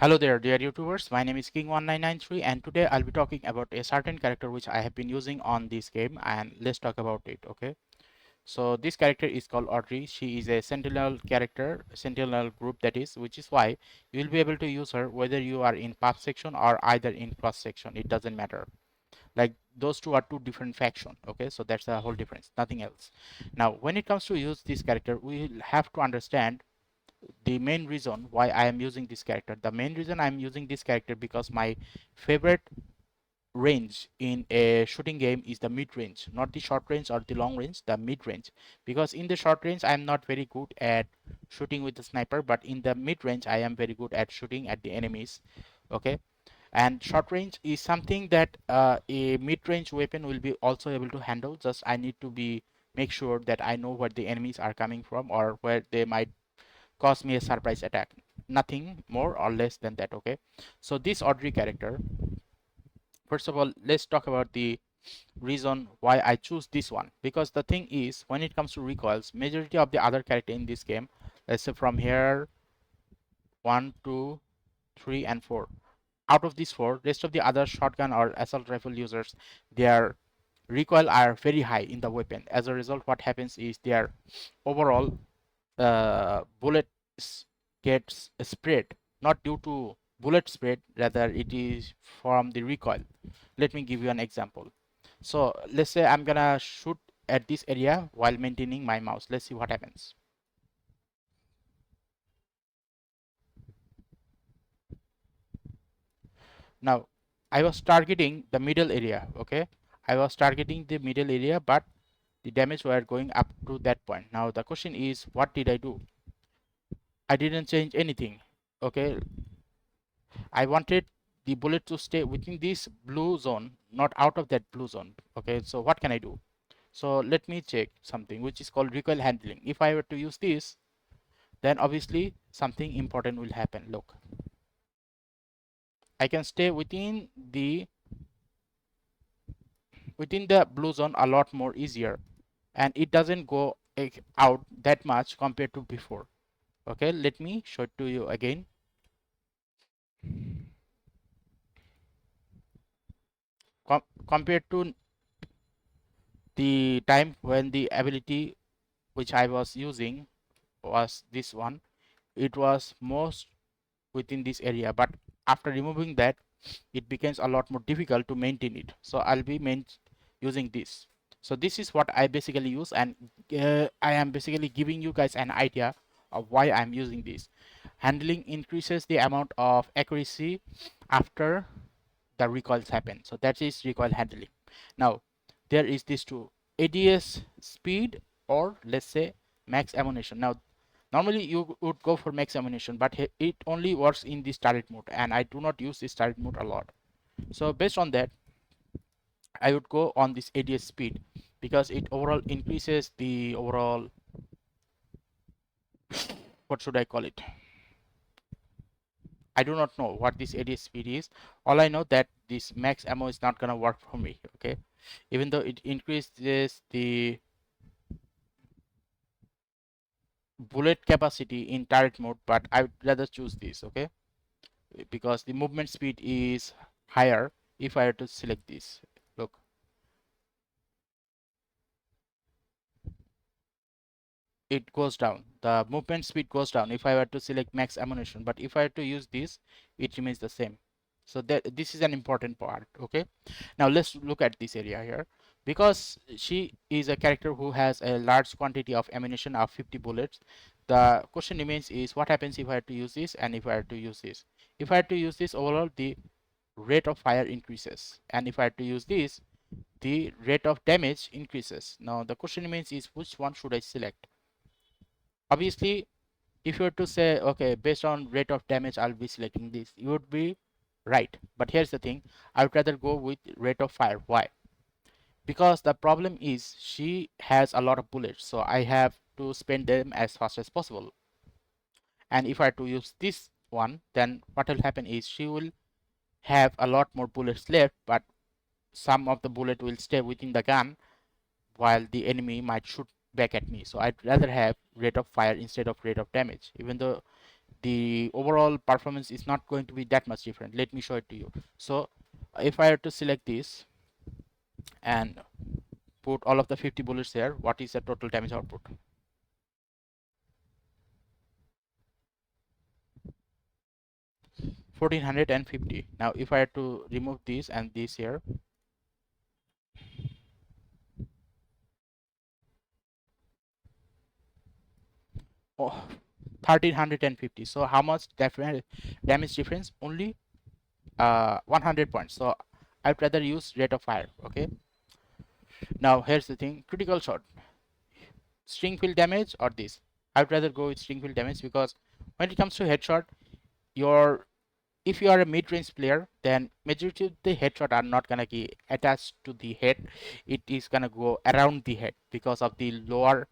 Hello there dear YouTubers, my name is King1993 and today I'll be talking about a certain character which I have been using on this game, and let's talk about it. Okay, so this character is called Audrey. She is a sentinel character, sentinel group, that is, which is why you will be able to use her whether you are in pub section or either in cross section. It doesn't matter. Like, those two are two different factions. Okay, so that's the whole difference, nothing else. Now when it comes to use this character, we will have to understand the main reason why I am using this character. The main reason I'm using this character because my favorite range in a shooting game is the mid range, not the short range or the long range, the mid range. Because in the short range I'm not very good at shooting with the sniper, but in the mid range I am very good at shooting at the enemies. Okay, and short range is something that a mid range weapon will be also able to handle. Just I need to be make sure that I know where the enemies are coming from or where they might cause me a surprise attack, nothing more or less than that. Okay, so this Audrey character, first of all let's talk about the reason why I choose this one. Because the thing is, when it comes to recoils, majority of the other character in this game, let's say from here 1 2 3 and 4, out of these 4, rest of the other shotgun or assault rifle users, their recoil are very high in the weapon. As a result, what happens is their overall bullets gets spread, not due to bullet spread, rather it is from the recoil. Let me give you an example. So let's say I'm gonna shoot at this area while maintaining my mouse. Let's see what happens. Now I was targeting the middle area. Okay, I was targeting the middle area, but the damage were going up to that point. Now the question is, what did I do? I didn't change anything. Okay, I wanted the bullet to stay within this blue zone, not out of that blue zone. Okay, so what can I do? So let me check something which is called recoil handling. If I were to use this, then obviously something important will happen. Look, I can stay within the blue zone a lot more easier, and it doesn't go out that much compared to before. Okay, let me show it to you again. Compared to the time when the ability which I was using was this one, it was most within this area, but after removing that, it becomes a lot more difficult to maintain it. So I'll be using this. So this is what I basically use, and I am basically giving you guys an idea of why I'm using this. Handling increases the amount of accuracy after the recoils happen, so that is recoil handling. Now there is this too, ADS speed, or let's say max ammunition. Now normally you would go for max ammunition, but it only works in this turret mode, and I do not use this turret mode a lot. So based on that, I would go on this ADS speed because it overall increases the overall, what should I call it, I do not know what this ADS speed is. All I know that this max ammo is not gonna work for me. Okay, even though it increases the bullet capacity in turret mode, but I would rather choose this. Okay, because the movement speed is higher if I were to select this. Look, it goes down, the movement speed goes down if I were to select max ammunition, but if I were to use this, it remains the same. So that this is an important part. Okay, now let's look at this area here. Because she is a character who has a large quantity of ammunition of 50 bullets, the question remains is what happens if I had to use this and if I had to use this. If I had to use this, overall the rate of fire increases, and if I had to use this, the rate of damage increases. Now the question remains is which one should I select. Obviously, if you were to say, okay, based on rate of damage I'll be selecting this, you would be right. But here's the thing, I would rather go with rate of fire. Why? Because the problem is she has a lot of bullets, so I have to spend them as fast as possible. And if I to use this one, then what will happen is she will have a lot more bullets left, but some of the bullet will stay within the gun while the enemy might shoot back at me. So I'd rather have rate of fire instead of rate of damage, even though the overall performance is not going to be that much different. Let me show it to you. So if I were to select this and put all of the 50 bullets here, what is the total damage output? 1450. Now if I had to remove this and this here, oh, 1350. So how much damage difference? Only 100 points. So I'd rather use rate of fire. Okay, now here's the thing: critical shot, string field damage, or this. I'd rather go with string field damage, because when it comes to headshot, your if you are a mid-range player, then majority of the headshot are not gonna be attached to the head. It is gonna go around the head because of the lower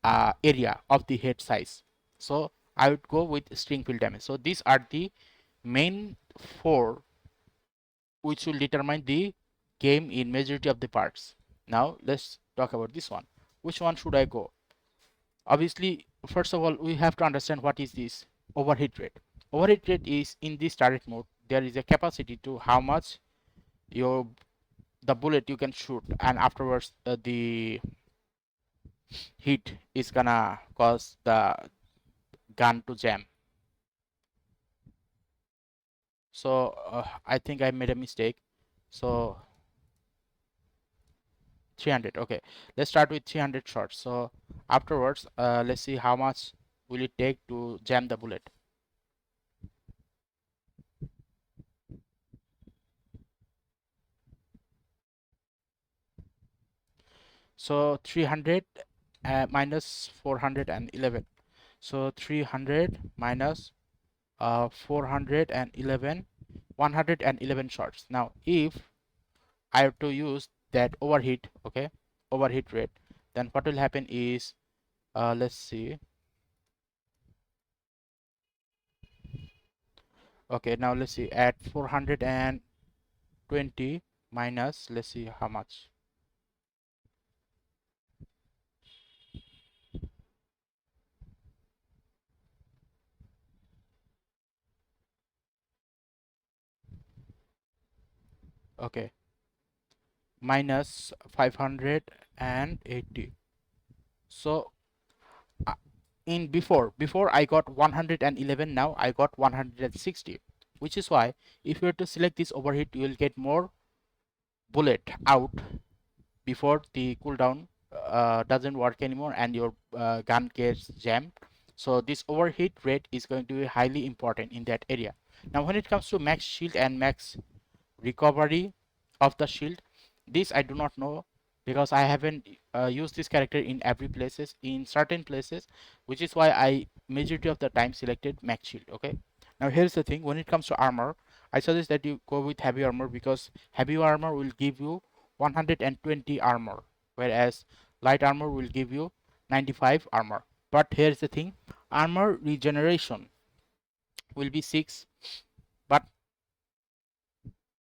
area of the head size. So I would go with string field damage. So these are the main four which will determine the game in majority of the parts. Now let's talk about this one. Which one should I go? Obviously, first of all, we have to understand what is this overheat rate. Overheat rate is, in this turret mode, there is a capacity to how much your the bullet you can shoot, and afterwards the heat is gonna cause the gun to jam. So I think I made a mistake. So 300. Okay, let's start with 300 shots. So afterwards, let's see how much will it take to jam the bullet. So 300 minus 411. So 300 minus 411, 111 shots. Now if I have to use that overheat, okay, overheat rate, then what will happen is, let's see. Okay, now let's see, at 420 minus, let's see how much. Okay, minus 580. So in before I got 111, now I got 160, which is why if you were to select this overheat, you will get more bullet out before the cooldown doesn't work anymore and your gun gets jammed. So this overheat rate is going to be highly important in that area. Now when it comes to max shield and max recovery of the shield, this I do not know, because I haven't used this character in every places, in certain places, which is why I majority of the time selected max shield. Okay, now here's the thing: when it comes to armor, I suggest that you go with heavy armor, because heavy armor will give you 120 armor, whereas light armor will give you 95 armor. But here's the thing: armor regeneration will be 6, but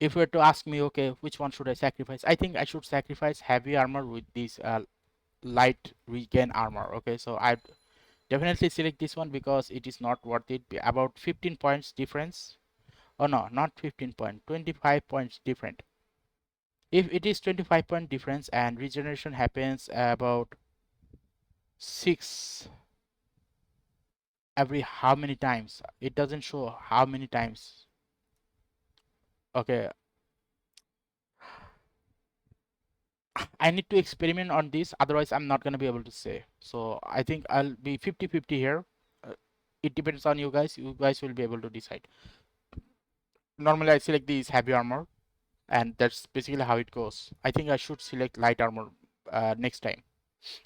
if you were to ask me, okay, which one should I sacrifice? I think I should sacrifice heavy armor with this light regen armor. Okay, so I definitely select this one because it is not worth it. About 15 points difference. Oh no, not 15 point, 25 points different. If it is 25 point difference and regeneration happens about 6 every how many times? It doesn't show how many times. Okay, I need to experiment on this, otherwise I'm not going to be able to say. So I think I'll be 50-50 here. It depends on you guys. You guys will be able to decide. Normally I select these heavy armor, and that's basically how it goes. I think I should select light armor next time.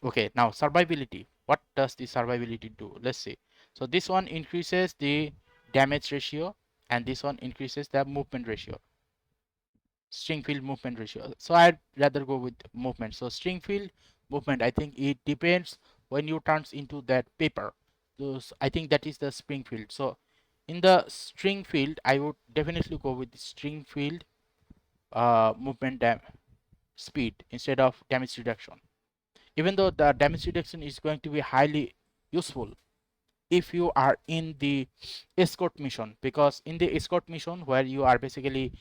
Okay, now survivability. What does the survivability do? Let's see. So this one increases the damage ratio, and this one increases the movement ratio. String field movement ratio. So I'd rather go with movement. So string field movement, I think it depends when you turns into that paper. Those, I think that is the spring field. So in the string field, I would definitely go with the string field movement speed instead of damage reduction. Even though the damage reduction is going to be highly useful, if you are in the escort mission, because in the escort mission where you are basically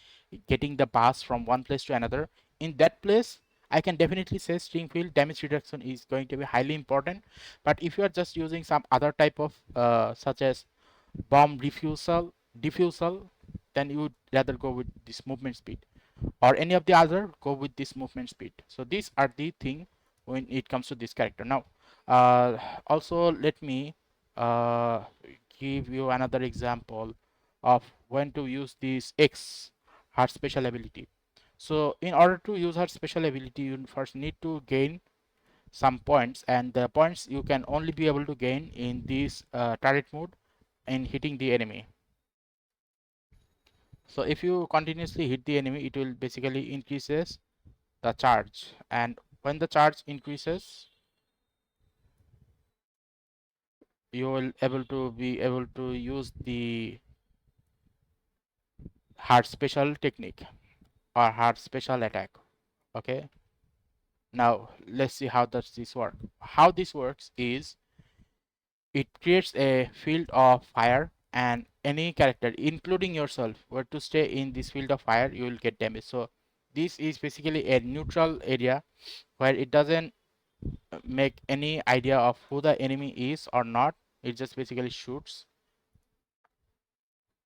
getting the bus from one place to another, in that place I can definitely say string field damage reduction is going to be highly important. But if you are just using some other type of such as bomb diffusal, then you would rather go with this movement speed, or any of the other, go with this movement speed. So these are the thing when it comes to this character. Now also let me uh, give you another example of when to use this X, her special ability. So in order to use her special ability, you first need to gain some points, and the points you can only be able to gain in this turret mode in hitting the enemy. So if you continuously hit the enemy, it will basically increases the charge, and when the charge increases, you will be able to use the hard special technique or hard special attack. Okay, now let's see how does this work. How this works is it creates a field of fire, and any character including yourself were to stay in this field of fire, you will get damage. So this is basically a neutral area where it doesn't make any idea of who the enemy is or not. It just basically shoots,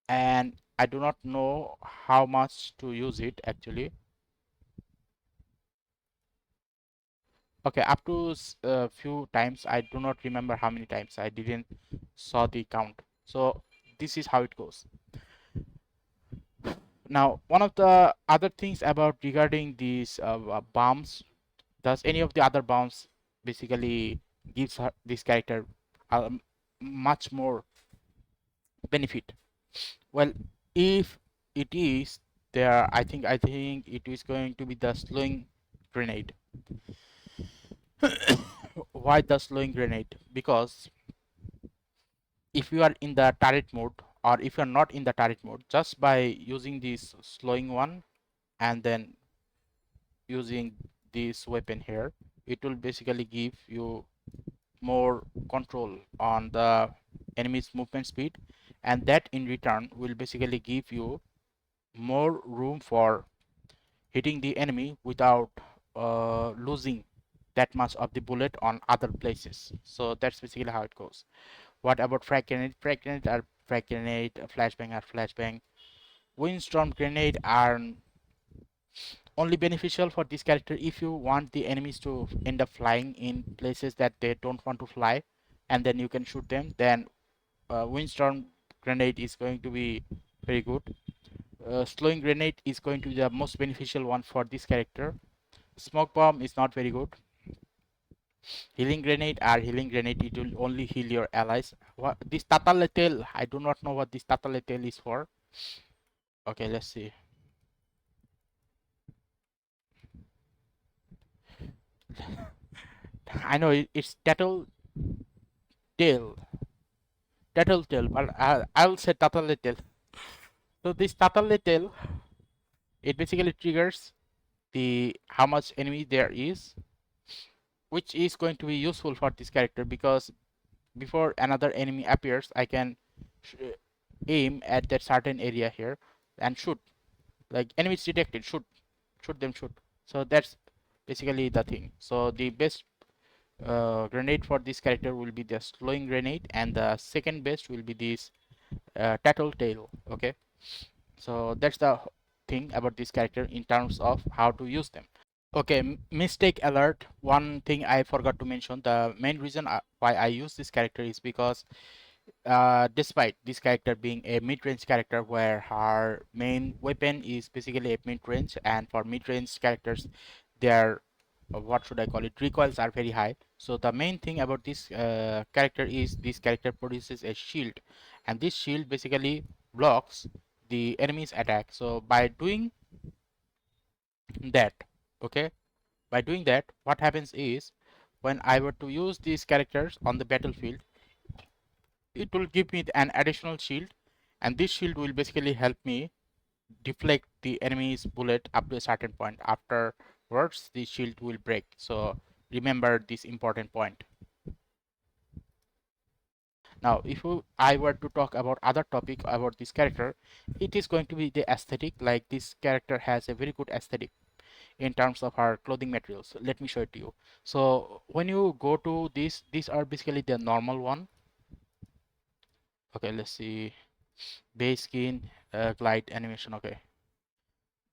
and I do not know how much to use it actually. Okay, up to a few times. I do not remember how many times. I didn't saw the count. So this is how it goes. Now, one of the other things about regarding these bombs, does any of the other bombs basically gives her, this character much more benefit? Well, if it is there, I think it is going to be the slowing grenade. Why the slowing grenade? Because if you are in the turret mode, or if you are not in the turret mode, just by using this slowing one and then using this weapon here, it will basically give you more control on the enemy's movement speed, and that in return will basically give you more room for hitting the enemy without losing that much of the bullet on other places. So that's basically how it goes. What about frag grenade? Frag grenade are frag grenade, flashbang are flashbang. Windstorm grenade are only beneficial for this character if you want the enemies to end up flying in places that they don't want to fly, and then you can shoot them. Then windstorm grenade is going to be very good. Slowing grenade is going to be the most beneficial one for this character. Smoke bomb is not very good. Healing grenade or healing grenade, it will only heal your allies. What this tataletel? I do not know what this tataletel is for. Okay, let's see. I know it's tail, but I'll say tataletel. So this tataletel, it basically triggers the how much enemy there is, which is going to be useful for this character, because before another enemy appears, I can aim at that certain area here and shoot. Like enemies detected, shoot them, shoot. So that's basically the thing. So the best grenade for this character will be the slowing grenade, and the second best will be this tattletale. Okay, so that's the thing about this character in terms of how to use them. Okay, mistake alert. One thing I forgot to mention, the main reason why I use this character is because despite this character being a mid-range character where her main weapon is basically a mid-range, and for mid-range characters their what should I call it, recoils are very high. So the main thing about this character is this character produces a shield, and this shield basically blocks the enemy's attack. So by doing that, okay, by doing that, what happens is when I were to use these characters on the battlefield, it will give me an additional shield, and this shield will basically help me deflect the enemy's bullet up to a certain point. Afterwards the shield will break. So remember this important point. Now if I were to talk about other topic about this character, it is going to be the aesthetic. Like this character has a very good aesthetic in terms of her clothing materials. Let me show it to you. So when you go to this, these are basically the normal one. Okay, let's see, base skin, glide animation. Okay,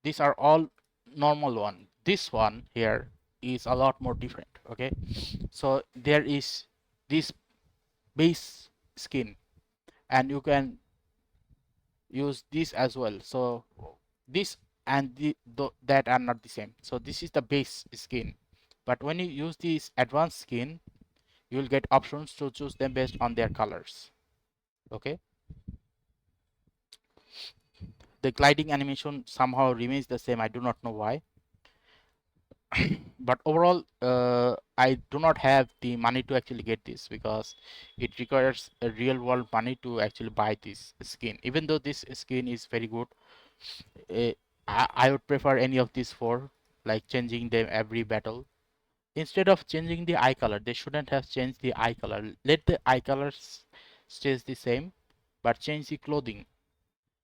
these are all normal one. This one here is a lot more different. Okay, so there is this base skin, and you can use this as well. So this and that are not the same. So this is the base skin, but when you use this advanced skin, you will get options to choose them based on their colors. Okay, the gliding animation somehow remains the same. I do not know why. But overall, I do not have the money to actually get this, because it requires a real world money to actually buy this skin. Even though this skin is very good, uh, I would prefer any of these four, like changing them every battle. Instead of changing the eye color, they shouldn't have changed the eye color. Let the eye colors stays the same, but change the clothing.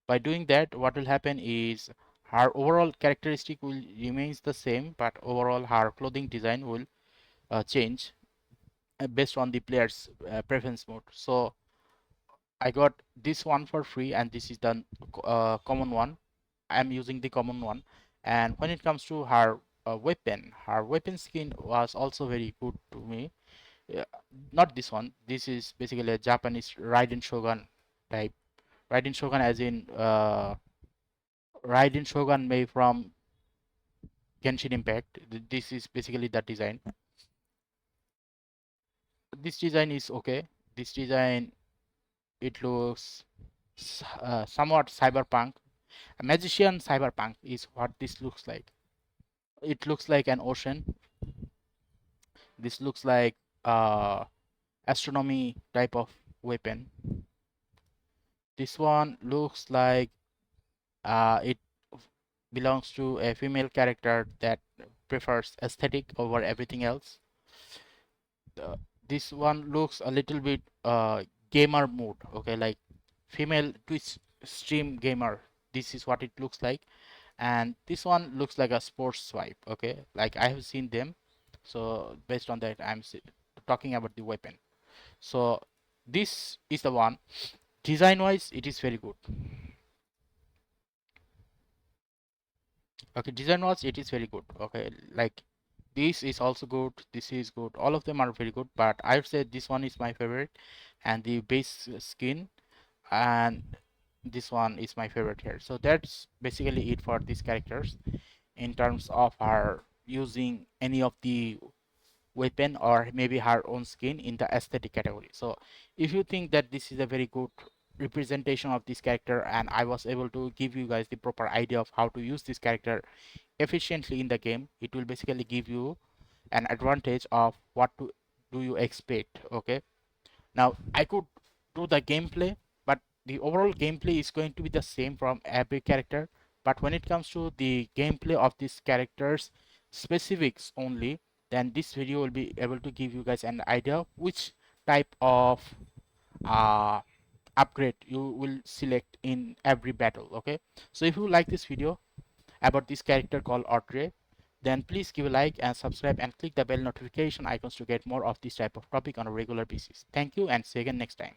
By doing that, what will happen is her overall characteristic will remains the same, but overall her clothing design will change based on the player's preference mode. So I got this one for free, and this is the common one. I'm using the common one. And when it comes to her weapon skin was also very good to me. uh, Not this one. This is basically a Japanese Raiden Shogun type. Raiden Shogun as in Raiden Shogun made from Genshin Impact. This is basically that design. This design is okay. This design, it looks somewhat cyberpunk. A magician cyberpunk is what this looks like. It looks like an ocean. This looks like astronomy type of weapon. This one looks like it belongs to a female character that prefers aesthetic over everything else. uh, this one looks a little bit gamer mode. Okay, like female Twitch stream gamer. This is what it looks like. And this one looks like a sports swipe. Okay, like I have seen them, so based on that I'm talking about the weapon. So this is the one. Design wise, it is very good. Okay, design wise, it is very good. Okay, like this is also good, this is good, all of them are very good, but I would say this one is my favorite, and the base skin and this one is my favorite here. So that's basically it for these characters in terms of her using any of the weapon or maybe her own skin in the aesthetic category. So if you think that this is a very good representation of this character, and I was able to give you guys the proper idea of how to use this character efficiently in the game, it will basically give you an advantage of what to do you expect. Okay, now I could do the gameplay, but the overall gameplay is going to be the same from every character. But when it comes to the gameplay of these characters specifics only, then this video will be able to give you guys an idea which type of uh, upgrade you will select in every battle. Okay, so if you like this video about this character called Audrey, then please give a like and subscribe and click the bell notification icons to get more of this type of topic on a regular basis. Thank you, and see you again next time.